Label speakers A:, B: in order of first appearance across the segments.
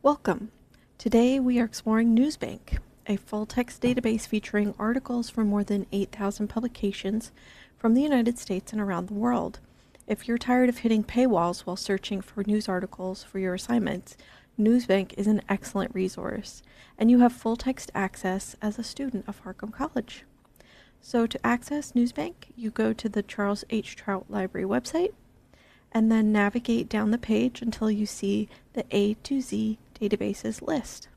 A: Welcome! Today we are exploring NewsBank, a full-text database featuring articles from more than 8,000 publications from the United States and around the world. If you're tired of hitting paywalls while searching for news articles for your assignments, NewsBank is an excellent resource, and you have full-text access as a student of Harcum College. So to access NewsBank, you go to the Charles H. Trout Library website, and then navigate down the page until you see the A to Z databases list.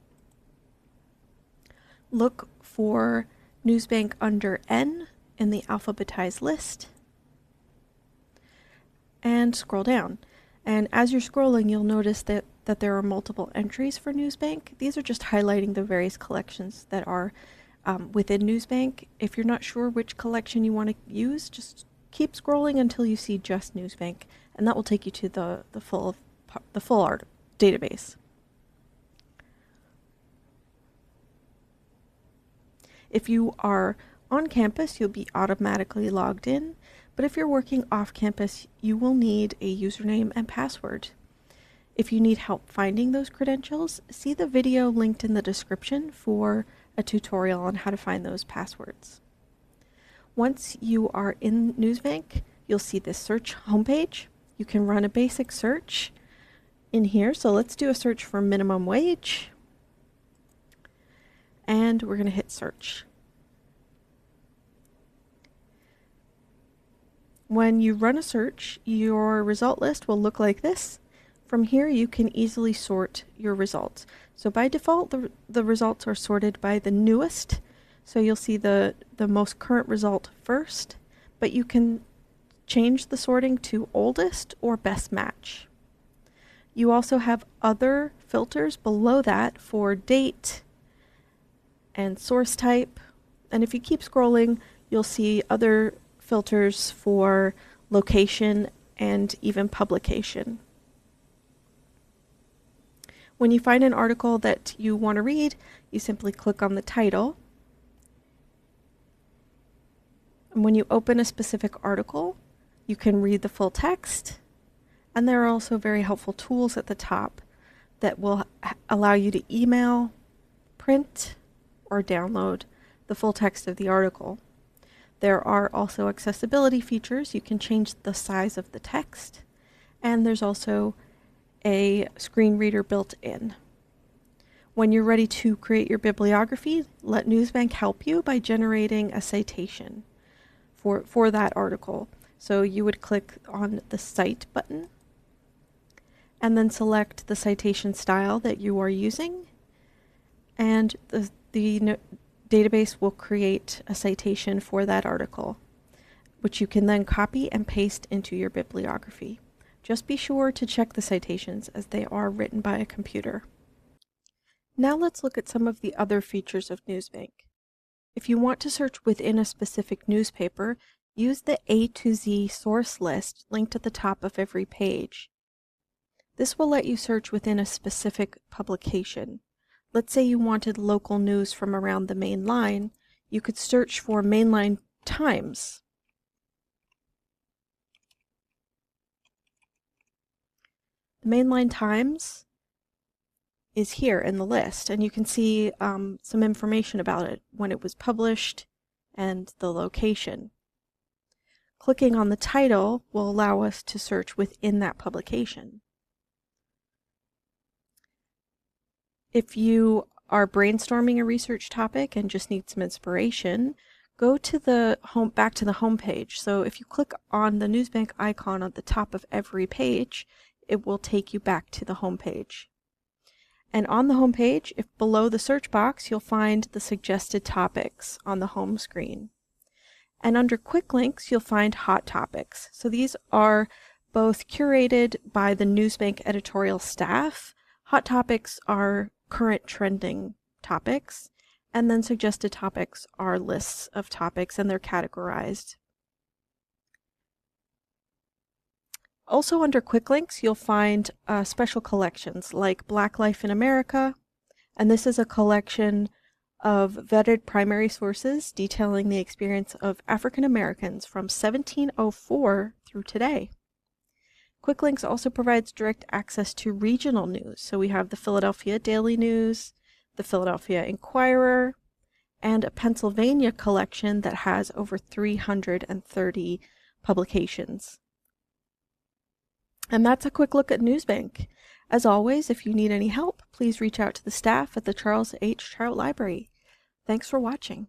A: Look for NewsBank under N in the alphabetized list and scroll down. And as you're scrolling, you'll notice that there are multiple entries for NewsBank. These are just highlighting the various collections that are within NewsBank. If you're not sure which collection you want to use, just keep scrolling until you see just NewsBank, and that will take you to the full art database. If you are on campus, you'll be automatically logged in, but if you're working off campus, you will need a username and password. If you need help finding those credentials, see the video linked in the description for a tutorial on how to find those passwords. Once you are in NewsBank, you'll see this search homepage. You can run a basic search in here. So let's do a search for minimum wage. And we're going to hit search. When you run a search, your result list will look like this. From here, you can easily sort your results. So by default, the results are sorted by the newest. So you'll see the most current result first, but you can change the sorting to oldest or best match. You also have other filters below that for date and source type. And if you keep scrolling, you'll see other filters for location and even publication. When you find an article that you want to read, you simply click on the title. And when you open a specific article, you can read the full text, and there are also very helpful tools at the top that will allow you to email, print, or download the full text of the article. There are also accessibility features. You can change the size of the text, and there's also a screen reader built in. When you're ready to create your bibliography, let NewsBank help you by generating a citation for that article. So you would click on the Cite button and then select the citation style that you are using, and the database will create a citation for that article, which you can then copy and paste into your bibliography. Just be sure to check the citations as they are written by a computer. Now let's look at some of the other features of NewsBank. If you want to search within a specific newspaper, use the A to Z source list linked at the top of every page. This will let you search within a specific publication. Let's say you wanted local news from around the main line. You could search for Mainline Times. The Mainline Times is here in the list, and you can see some information about it, when it was published and the location. Clicking on the title will allow us to search within that publication. If you are brainstorming a research topic and just need some inspiration, go to back to the home page. So if you click on the NewsBank icon at the top of every page, it will take you back to the home page. And on the home page, if below the search box, you'll find the suggested topics on the home screen. And under quick links, you'll find hot topics. So these are both curated by the NewsBank editorial staff. Hot topics are current trending topics, and then suggested topics are lists of topics, and they're categorized. Also under quick links, you'll find special collections like Black Life in America, and this is a collection of vetted primary sources detailing the experience of African Americans from 1704 through today. Quick Links also provides direct access to regional news. So we have the Philadelphia Daily News, the Philadelphia Inquirer, and a Pennsylvania collection that has over 330 publications. And that's a quick look at NewsBank. As always, if you need any help, please reach out to the staff at the Charles H. Trout Library. Thanks for watching.